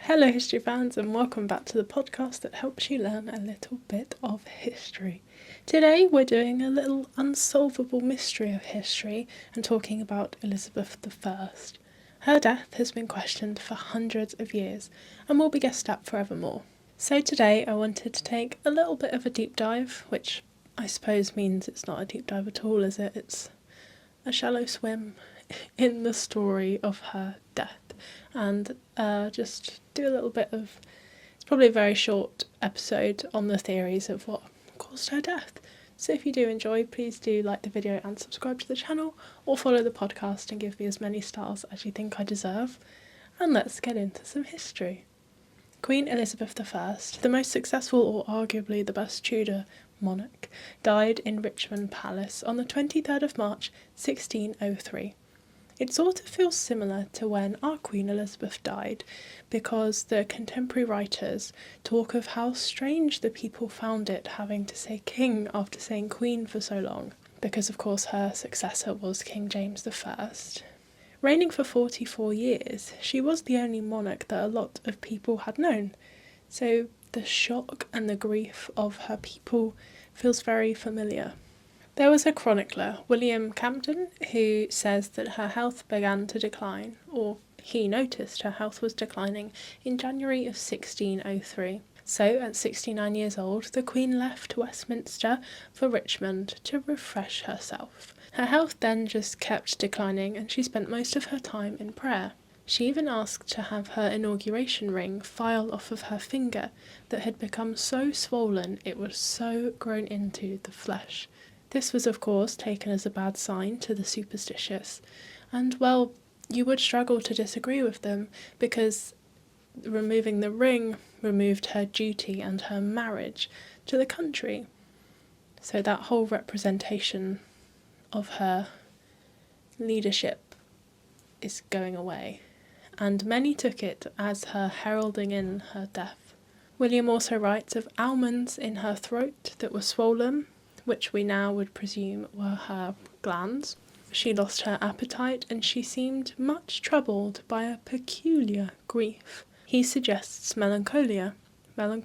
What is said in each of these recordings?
Hello history fans and welcome back to the podcast that helps you learn a little bit of history. Today we're doing a little unsolvable mystery of history and talking about Elizabeth I. Her death has been questioned for hundreds of years and will be guessed at forevermore. So today I wanted to take a little bit of a deep dive, which I suppose means it's not a deep dive at all, is it? It's a shallow swim in the story of her death. And just do a little bit of, it's probably a very short episode on the theories of what caused her death. So if you do enjoy, please do like the video and subscribe to the channel, or follow the podcast and give me as many stars as you think I deserve. And let's get into some history. Queen Elizabeth I, the most successful or arguably the best Tudor monarch, died in Richmond Palace on the 23rd of March 1603. It sort of feels similar to when our Queen Elizabeth died, because the contemporary writers talk of how strange the people found it having to say king after saying queen for so long, because of course her successor was King James I. Reigning for 44 years, she was the only monarch that a lot of people had known, so the shock and the grief of her people feels very familiar. There was a chronicler, William Camden, who says that her health began to decline, or he noticed her health was declining, in January of 1603. So, at 69 years old, the Queen left Westminster for Richmond to refresh herself. Her health then just kept declining, and she spent most of her time in prayer. She even asked to have her inauguration ring filed off of her finger that had become so swollen it was so grown into the flesh. This was of course taken as a bad sign to the superstitious, and well, you would struggle to disagree with them, because removing the ring removed her duty and her marriage to the country. So that whole representation of her leadership is going away, and many took it as her heralding in her death. William also writes of almonds in her throat that were swollen, which we now would presume were her glands. She lost her appetite and she seemed much troubled by a peculiar grief. He suggests melancholia, I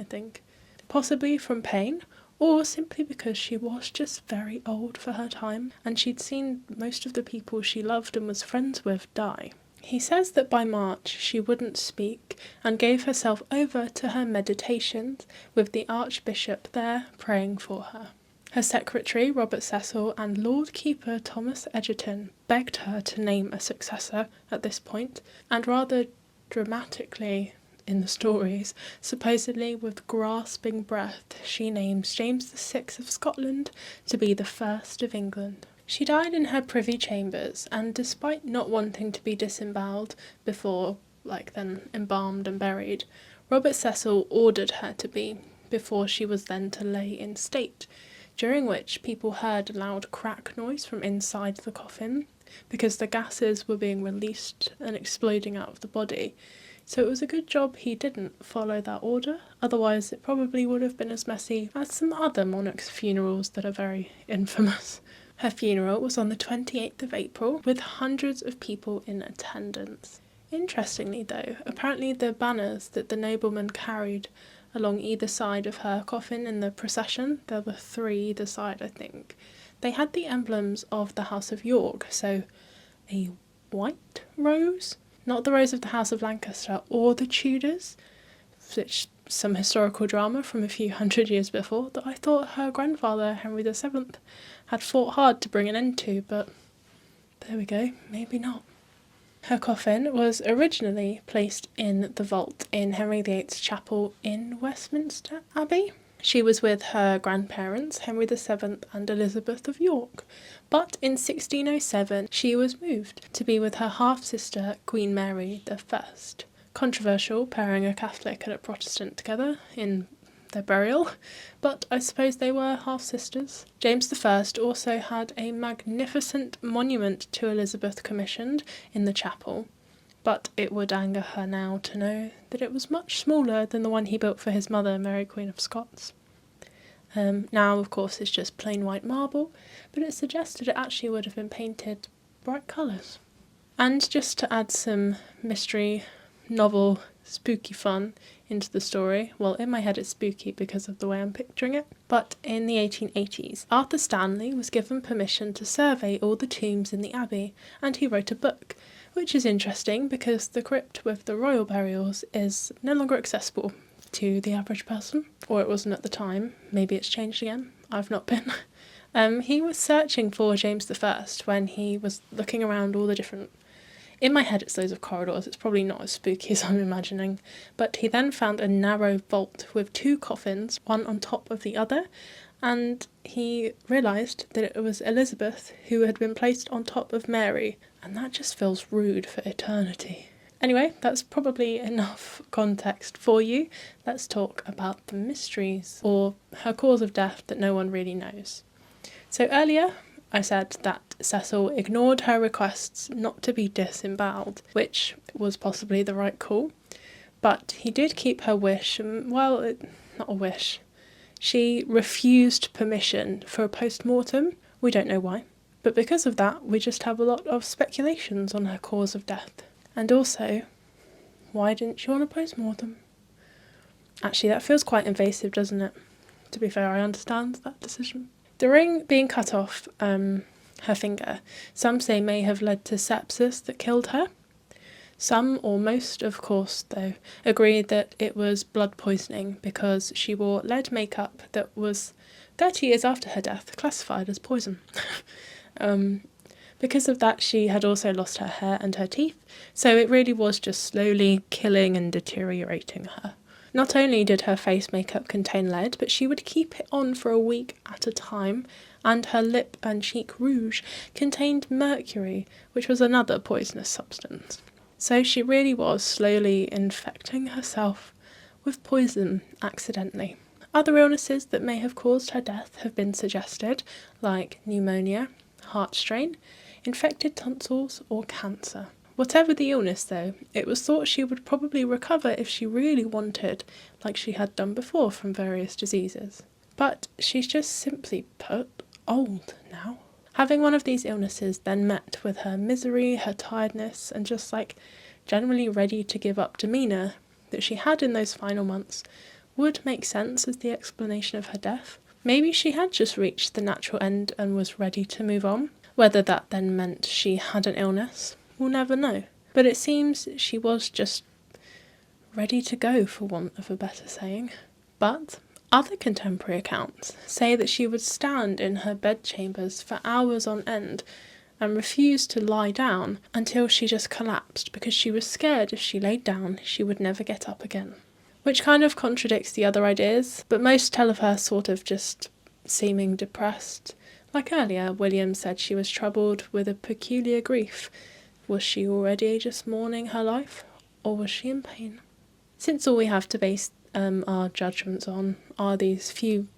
think, possibly from pain, or simply because she was just very old for her time, and she'd seen most of the people she loved and was friends with die. He says that by March she wouldn't speak and gave herself over to her meditations, with the Archbishop there praying for her. Her secretary, Robert Cecil, and Lord Keeper Thomas Egerton begged her to name a successor at this point, and rather dramatically in the stories, supposedly with grasping breath, she names James VI of Scotland to be the first of England. She died in her privy chambers, and despite not wanting to be disemboweled before, then embalmed and buried, Robert Cecil ordered her to be, before she was then to lay in state, during which people heard a loud crack noise from inside the coffin, because the gases were being released and exploding out of the body. So it was a good job he didn't follow that order, otherwise it probably would have been as messy as some other monarchs' funerals that are very infamous. Her funeral was on the 28th of April, with hundreds of people in attendance. Interestingly though, apparently the banners that the noblemen carried along either side of her coffin in the procession, there were 3 either side I think, they had the emblems of the House of York, so a white rose, not the rose of the House of Lancaster or the Tudors, which some historical drama from a few hundred years before that I thought her grandfather, Henry VII, had fought hard to bring an end to, but there we go, maybe not. Her coffin was originally placed in the vault in Henry VIII's chapel in Westminster Abbey. She was with her grandparents, Henry VII and Elizabeth of York, but in 1607 she was moved to be with her half-sister, Queen Mary I. Controversial pairing a Catholic and a Protestant together in their burial, but I suppose they were half-sisters. James I also had a magnificent monument to Elizabeth commissioned in the chapel, but it would anger her now to know that it was much smaller than the one he built for his mother, Mary Queen of Scots. Now, of course, it's just plain white marble, but it suggested it actually would have been painted bright colours. And just to add some mystery novel, spooky fun into the story. Well, in my head it's spooky because of the way I'm picturing it. But in the 1880s, Arthur Stanley was given permission to survey all the tombs in the abbey, and he wrote a book, which is interesting because the crypt with the royal burials is no longer accessible to the average person, or it wasn't at the time. Maybe it's changed again. I've not been. He was searching for James I when he was looking around all the different... In my head it's loads of corridors, it's probably not as spooky as I'm imagining, but he then found a narrow vault with 2 coffins, one on top of the other, and he realised that it was Elizabeth who had been placed on top of Mary, and that just feels rude for eternity. Anyway, that's probably enough context for you. Let's talk about the mysteries, or her cause of death that no one really knows. So earlier, I said that Cecil ignored her requests not to be disemboweled, which was possibly the right call, but he did keep her wish, well, not a wish. She refused permission for a post-mortem. We don't know why, but because of that, we just have a lot of speculations on her cause of death. And also, why didn't she want a post-mortem? Actually, that feels quite invasive, doesn't it? To be fair, I understand that decision. The ring being cut off her finger, some say may have led to sepsis that killed her. Some, or most of course though, agree that it was blood poisoning because she wore lead makeup that was 30 years after her death classified as poison. Because of that, she had also lost her hair and her teeth, so it really was just slowly killing and deteriorating her. Not only did her face makeup contain lead, but she would keep it on for a week at a time, and her lip and cheek rouge contained mercury, which was another poisonous substance. So she really was slowly infecting herself with poison accidentally. Other illnesses that may have caused her death have been suggested, like pneumonia, heart strain, infected tonsils, or cancer. Whatever the illness though, it was thought she would probably recover if she really wanted, like she had done before from various diseases. But she's just simply put old now. Having one of these illnesses then met with her misery, her tiredness, and just generally ready to give up demeanour that she had in those final months would make sense as the explanation of her death. Maybe she had just reached the natural end and was ready to move on. Whether that then meant she had an illness, we'll never know. But it seems she was just ready to go, for want of a better saying. But other contemporary accounts say that she would stand in her bedchambers for hours on end and refuse to lie down until she just collapsed because she was scared if she laid down she would never get up again. Which kind of contradicts the other ideas, but most tell of her sort of just seeming depressed. Like earlier, William said she was troubled with a peculiar grief. Was she already just mourning her life, or was she in pain? Since all we have to base our judgments on are these few,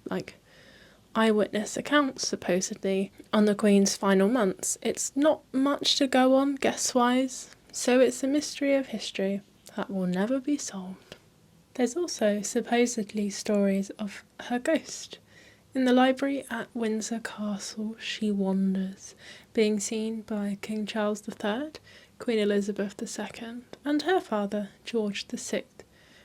eyewitness accounts, supposedly, on the Queen's final months, it's not much to go on, guess-wise, so it's a mystery of history that will never be solved. There's also supposedly stories of her ghost. In the library at Windsor Castle she wanders, being seen by King Charles III, Queen Elizabeth II, and her father, George VI,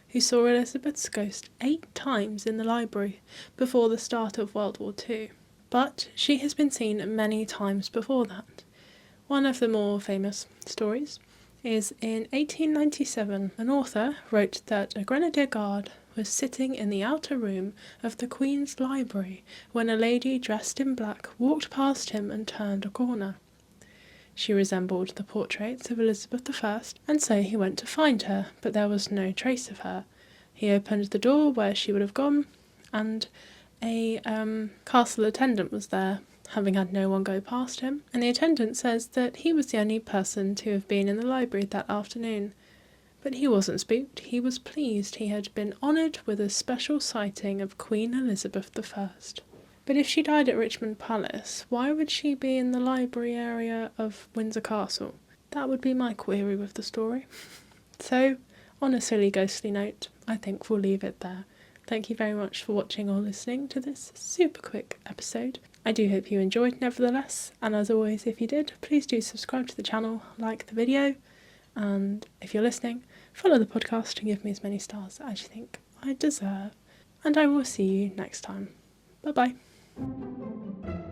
who saw Elizabeth's ghost 8 times in the library before the start of World War II. But she has been seen many times before that. One of the more famous stories is in 1897, an author wrote that a grenadier guard was sitting in the outer room of the Queen's library when a lady dressed in black walked past him and turned a corner. She resembled the portraits of Elizabeth I, and so he went to find her, but there was no trace of her. He opened the door where she would have gone, and a castle attendant was there, having had no one go past him, and the attendant says that he was the only person to have been in the library that afternoon. But he wasn't spooked, he was pleased he had been honoured with a special sighting of Queen Elizabeth I. But if she died at Richmond Palace, why would she be in the library area of Windsor Castle? That would be my query with the story. So, on a silly ghostly note, I think we'll leave it there. Thank you very much for watching or listening to this super quick episode. I do hope you enjoyed nevertheless, and as always, if you did, please do subscribe to the channel, like the video, And if you're listening, follow the podcast and give me as many stars as you think I deserve. And I will see you next time. Bye bye.